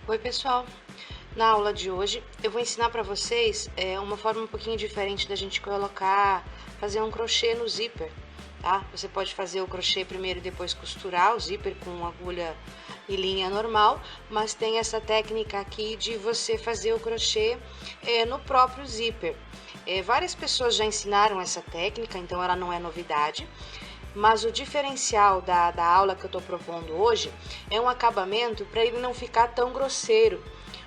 Oi pessoal, na aula de hoje eu vou ensinar para vocês uma forma um pouquinho diferente da gente fazer um crochê no zíper, tá? Você pode fazer o crochê primeiro e depois costurar o zíper com agulha e linha normal, mas tem essa técnica aqui de você fazer o crochê no próprio zíper. Várias pessoas já ensinaram essa técnica, então ela não é novidade. Mas o diferencial da aula que eu estou propondo hoje é um acabamento para ele não ficar tão grosseiro.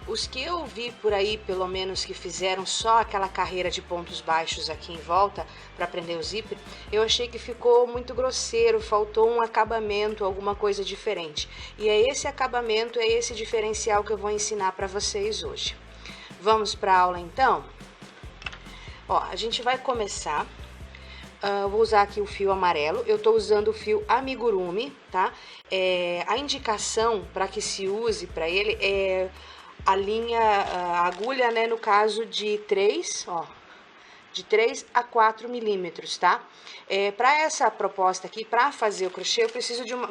Os que eu vi por aí, pelo menos que fizeram só aquela carreira de pontos baixos aqui em volta para prender o zíper, eu achei que ficou muito grosseiro, faltou um acabamento, alguma coisa diferente. E é esse acabamento, é esse diferencial que eu vou ensinar para vocês hoje. Vamos para a aula então? Ó, a gente vai começar. Vou usar aqui o fio amarelo, eu estou usando o fio amigurumi, tá? A indicação para que se use para ele é a agulha, né, no caso de 3, ó, de 3 a 4 milímetros, tá? Para essa proposta aqui, para fazer o crochê,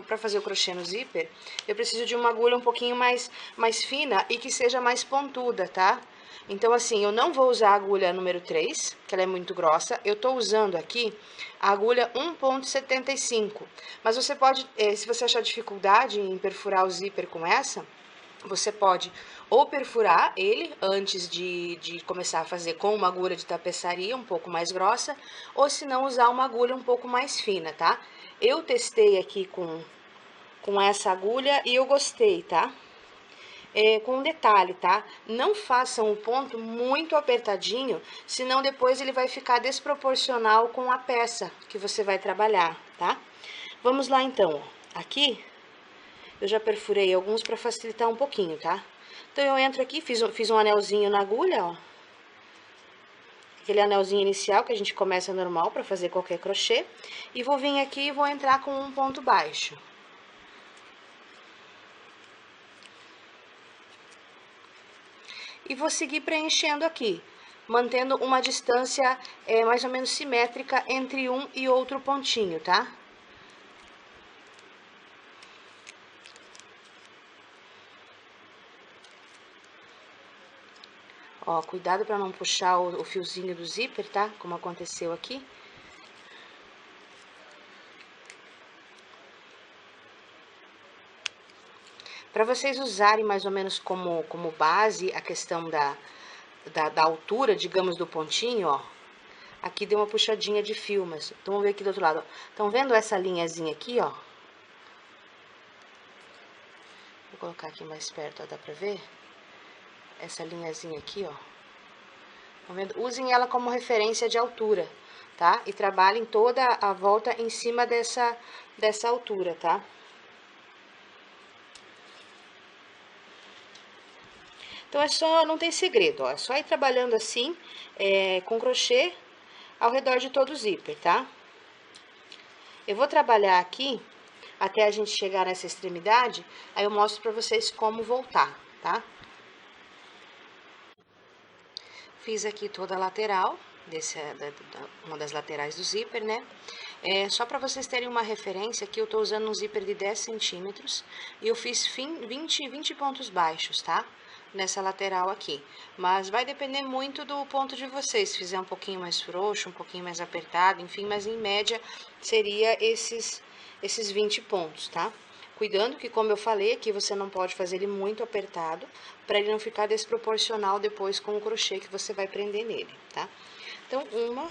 para fazer o crochê no zíper, eu preciso de uma agulha um pouquinho mais fina e que seja mais pontuda, tá? Então, assim, eu não vou usar a agulha número 3, que ela é muito grossa. Eu tô usando aqui a agulha 1,75. Mas você pode, se você achar dificuldade em perfurar o zíper com essa, você pode ou perfurar ele antes de começar a fazer com uma agulha de tapeçaria um pouco mais grossa, ou se não usar uma agulha um pouco mais fina, tá? Eu testei aqui com essa agulha e eu gostei, tá? Com um detalhe, tá? Não façam o ponto muito apertadinho, senão depois ele vai ficar desproporcional com a peça que você vai trabalhar, tá? Vamos lá então, ó. Aqui eu já perfurei alguns para facilitar um pouquinho, tá? Então eu entro aqui, fiz um anelzinho na agulha, ó. Aquele anelzinho inicial que a gente começa normal para fazer qualquer crochê. E vou vir aqui e vou entrar com um ponto baixo. E vou seguir preenchendo aqui, mantendo uma distância mais ou menos simétrica entre um e outro pontinho, tá? Ó, cuidado para não puxar o fiozinho do zíper, tá? Como aconteceu aqui. Para vocês usarem mais ou menos como base a questão da altura, digamos, do pontinho, ó. Aqui deu uma puxadinha de fio, mas então vamos ver aqui do outro lado, ó. Estão vendo essa linhazinha aqui, ó? Vou colocar aqui mais perto, ó, dá pra ver? Essa linhazinha aqui, ó. Estão vendo? Usem ela como referência de altura, tá? E trabalhem toda a volta em cima dessa altura, tá? Então, não tem segredo, ó. É só ir trabalhando assim, com crochê, ao redor de todo o zíper, tá? Eu vou trabalhar aqui, até a gente chegar nessa extremidade, aí eu mostro pra vocês como voltar, tá? Fiz aqui toda a lateral, uma das laterais do zíper, né? Só para vocês terem uma referência, aqui eu tô usando um zíper de 10 centímetros e eu fiz 20 pontos baixos, tá? Nessa lateral aqui. Mas vai depender muito do ponto de vocês, se fizer um pouquinho mais frouxo, um pouquinho mais apertado, enfim, mas em média seria esses 20 pontos, tá? Cuidando que, como eu falei, aqui você não pode fazer ele muito apertado, para ele não ficar desproporcional depois com o crochê que você vai prender nele, tá? Então, 1,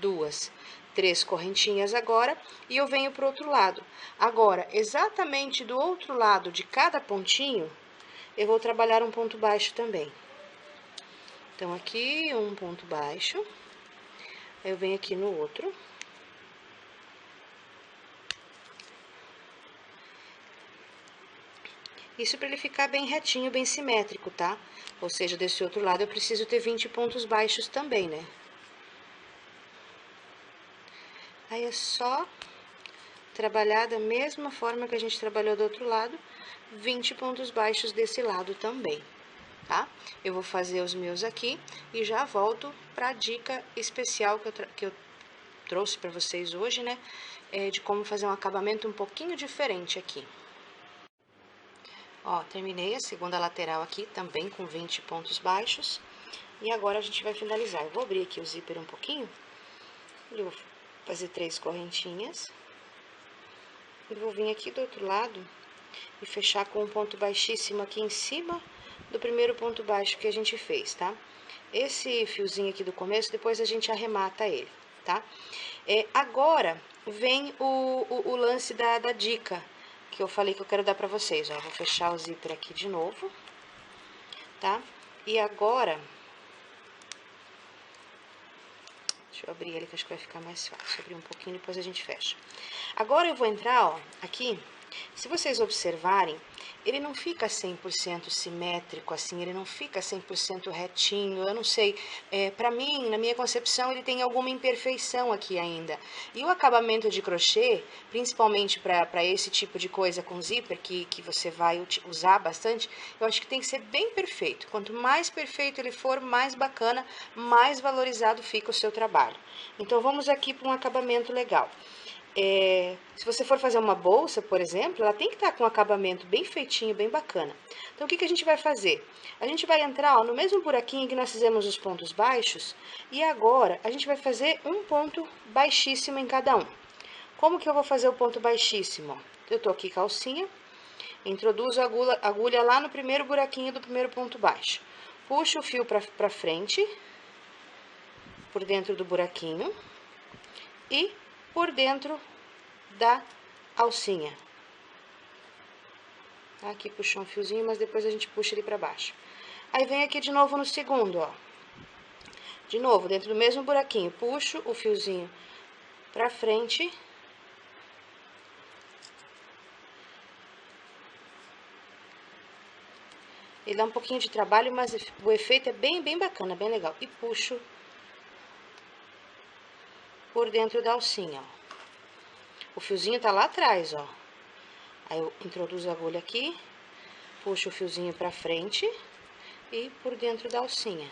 2, 3 correntinhas agora, e eu venho pro outro lado. Agora, exatamente do outro lado de cada pontinho, eu vou trabalhar um ponto baixo também. Então, aqui, um ponto baixo, eu venho aqui no outro. Isso para ele ficar bem retinho, bem simétrico, tá? Ou seja, desse outro lado eu preciso ter 20 pontos baixos também, né? Aí é só trabalhar da mesma forma que a gente trabalhou do outro lado, 20 pontos baixos desse lado também, tá? Eu vou fazer os meus aqui e já volto para a dica especial que eu trouxe para vocês hoje, né? De como fazer um acabamento um pouquinho diferente aqui. Ó, terminei a segunda lateral aqui, também com 20 pontos baixos. E agora a gente vai finalizar. Eu vou abrir aqui o zíper um pouquinho. Eu vou fazer 3 correntinhas. E vou vir aqui do outro lado e fechar com um ponto baixíssimo aqui em cima do primeiro ponto baixo que a gente fez, tá? Esse fiozinho aqui do começo, depois a gente arremata ele, tá? Agora vem o lance da dica que eu falei que eu quero dar pra vocês, ó. Vou fechar o zíper aqui de novo, tá? E agora, deixa eu abrir ele que acho que vai ficar mais fácil. Abrir um pouquinho, depois a gente fecha. Agora eu vou entrar, ó, aqui. Se vocês observarem, ele não fica 100% simétrico, assim, ele não fica 100% retinho, eu não sei, pra mim, na minha concepção, ele tem alguma imperfeição aqui ainda. E o acabamento de crochê, principalmente para esse tipo de coisa com zíper, que você vai usar bastante, eu acho que tem que ser bem perfeito. Quanto mais perfeito ele for, mais bacana, mais valorizado fica o seu trabalho. Então, vamos aqui para um acabamento legal. Se você for fazer uma bolsa, por exemplo, ela tem que estar com um acabamento bem feitinho, bem bacana. Então, o que a gente vai fazer? A gente vai entrar, ó, no mesmo buraquinho que nós fizemos os pontos baixos, e agora a gente vai fazer um ponto baixíssimo em cada um. Como que eu vou fazer o ponto baixíssimo? Eu tô aqui com a alcinha, introduzo a agulha lá no primeiro buraquinho do primeiro ponto baixo. Puxo o fio pra frente, por dentro do buraquinho, e por dentro da alcinha. Aqui puxou um fiozinho, mas depois a gente puxa ele pra baixo. Aí vem aqui de novo no segundo, ó. De novo, dentro do mesmo buraquinho, puxo o fiozinho pra frente. Ele dá um pouquinho de trabalho, mas o efeito é bem bacana, bem legal. E puxo por dentro da alcinha, ó. O fiozinho tá lá atrás, ó. Aí eu introduzo a agulha aqui, puxo o fiozinho pra frente e por dentro da alcinha.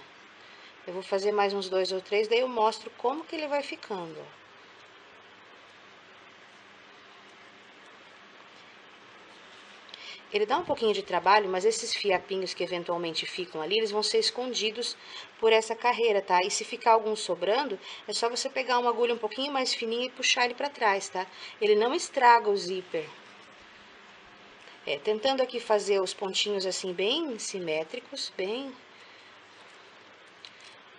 Eu vou fazer mais uns 2 ou 3, daí eu mostro como que ele vai ficando, ó. Ele dá um pouquinho de trabalho, mas esses fiapinhos que eventualmente ficam ali, eles vão ser escondidos por essa carreira, tá? E se ficar algum sobrando, é só você pegar uma agulha um pouquinho mais fininha e puxar ele pra trás, tá? Ele não estraga o zíper. Tentando aqui fazer os pontinhos assim bem simétricos, bem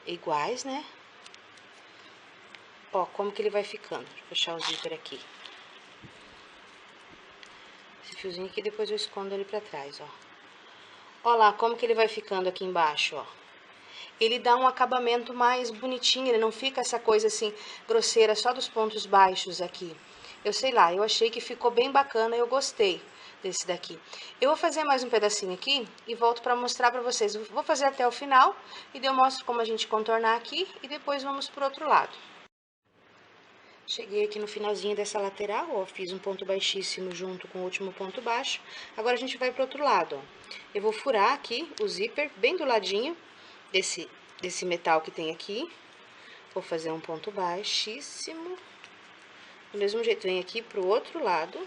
iguais, né? Ó, como que ele vai ficando. Deixa eu fechar o zíper aqui. Esse fiozinho aqui, depois eu escondo ele pra trás, ó. Ó lá, como que ele vai ficando aqui embaixo, ó. Ele dá um acabamento mais bonitinho, ele não fica essa coisa assim, grosseira, só dos pontos baixos aqui. Eu sei lá, eu achei que ficou bem bacana, eu gostei desse daqui. Eu vou fazer mais um pedacinho aqui e volto pra mostrar pra vocês. Eu vou fazer até o final e daí eu mostro como a gente contornar aqui e depois vamos pro outro lado. Cheguei aqui no finalzinho dessa lateral, ó, fiz um ponto baixíssimo junto com o último ponto baixo. Agora a gente vai pro outro lado, ó. Eu vou furar aqui o zíper bem do ladinho desse metal que tem aqui. Vou fazer um ponto baixíssimo. Do mesmo jeito, venho aqui pro outro lado.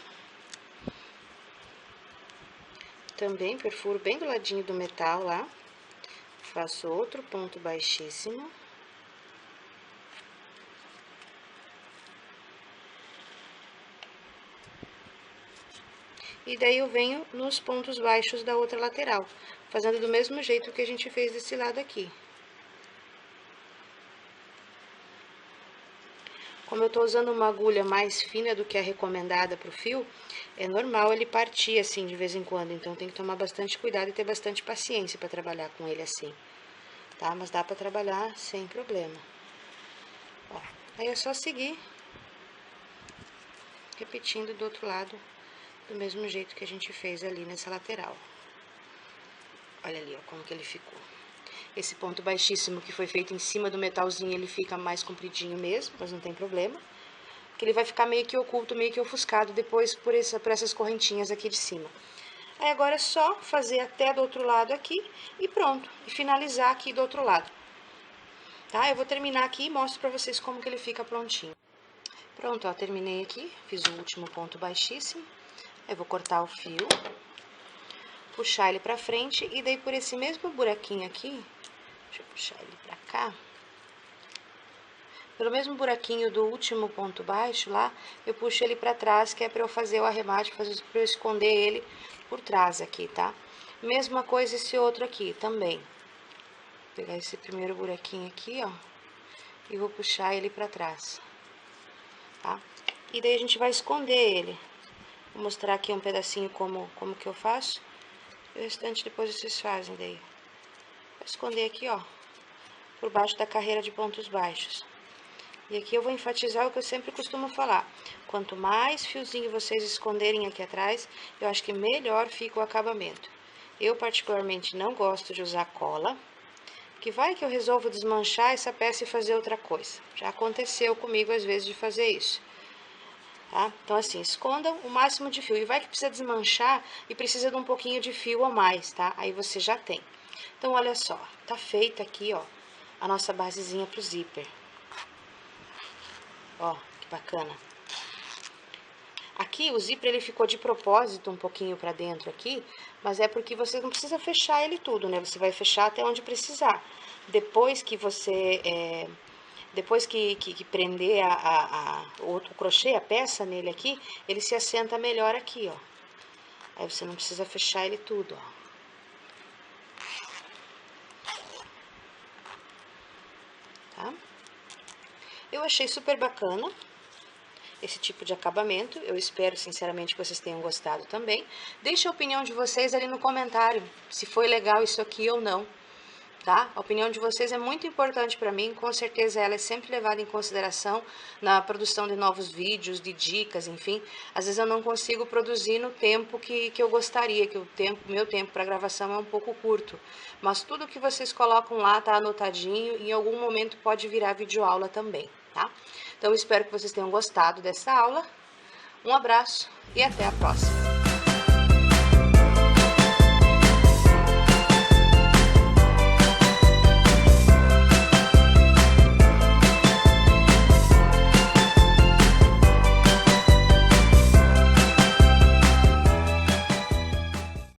Também perfuro bem do ladinho do metal lá. Faço outro ponto baixíssimo. E daí eu venho nos pontos baixos da outra lateral, fazendo do mesmo jeito que a gente fez desse lado aqui. Como eu tô usando uma agulha mais fina do que a recomendada pro fio, é normal ele partir assim de vez em quando, então tem que tomar bastante cuidado e ter bastante paciência para trabalhar com ele assim, tá? Mas dá para trabalhar sem problema. Ó, aí é só seguir repetindo do outro lado, do mesmo jeito que a gente fez ali nessa lateral. Olha ali, ó, como que ele ficou. Esse ponto baixíssimo que foi feito em cima do metalzinho, ele fica mais compridinho mesmo, mas não tem problema. Porque ele vai ficar meio que oculto, meio que ofuscado depois por essas correntinhas aqui de cima. Aí agora é só fazer até do outro lado aqui e pronto. E finalizar aqui do outro lado. Tá? Eu vou terminar aqui e mostro pra vocês como que ele fica prontinho. Pronto, ó, terminei aqui, fiz o último ponto baixíssimo. Eu vou cortar o fio. puxar ele pra frente e daí por esse mesmo buraquinho aqui, deixa eu puxar ele pra cá, pelo mesmo buraquinho do último ponto baixo lá, eu puxo ele pra trás, que é pra eu fazer o arremate, pra eu esconder ele por trás aqui, tá? Mesma coisa esse outro aqui também. Vou pegar esse primeiro buraquinho aqui, ó, e vou puxar ele pra trás, tá? E daí a gente vai esconder ele. Vou mostrar aqui um pedacinho como que eu faço. O restante depois vocês fazem daí. Vou esconder aqui, ó, por baixo da carreira de pontos baixos. E aqui eu vou enfatizar o que eu sempre costumo falar. Quanto mais fiozinho vocês esconderem aqui atrás, eu acho que melhor fica o acabamento. Eu particularmente não gosto de usar cola, que vai que eu resolvo desmanchar essa peça e fazer outra coisa. Já aconteceu comigo às vezes de fazer isso. Tá? Então, assim, escondam o máximo de fio. E vai que precisa desmanchar e precisa de um pouquinho de fio a mais, tá? Aí você já tem. Então, olha só, tá feita aqui, ó, a nossa basezinha pro zíper. Ó, que bacana. Aqui, o zíper, ele ficou de propósito um pouquinho pra dentro aqui, mas é porque você não precisa fechar ele tudo, né? Você vai fechar até onde precisar. Depois que você... Depois que prender o crochê, a peça nele aqui, ele se assenta melhor aqui, ó. Aí você não precisa fechar ele tudo, ó. Tá? Eu achei super bacana esse tipo de acabamento. Eu espero, sinceramente, que vocês tenham gostado também. Deixe a opinião de vocês ali no comentário, se foi legal isso aqui ou não. Tá? A opinião de vocês é muito importante para mim, com certeza ela é sempre levada em consideração na produção de novos vídeos, de dicas, enfim. Às vezes eu não consigo produzir no tempo que eu gostaria, que meu tempo para gravação é um pouco curto. Mas tudo que vocês colocam lá tá anotadinho e em algum momento pode virar videoaula também, tá? Então eu espero que vocês tenham gostado dessa aula. Um abraço e até a próxima!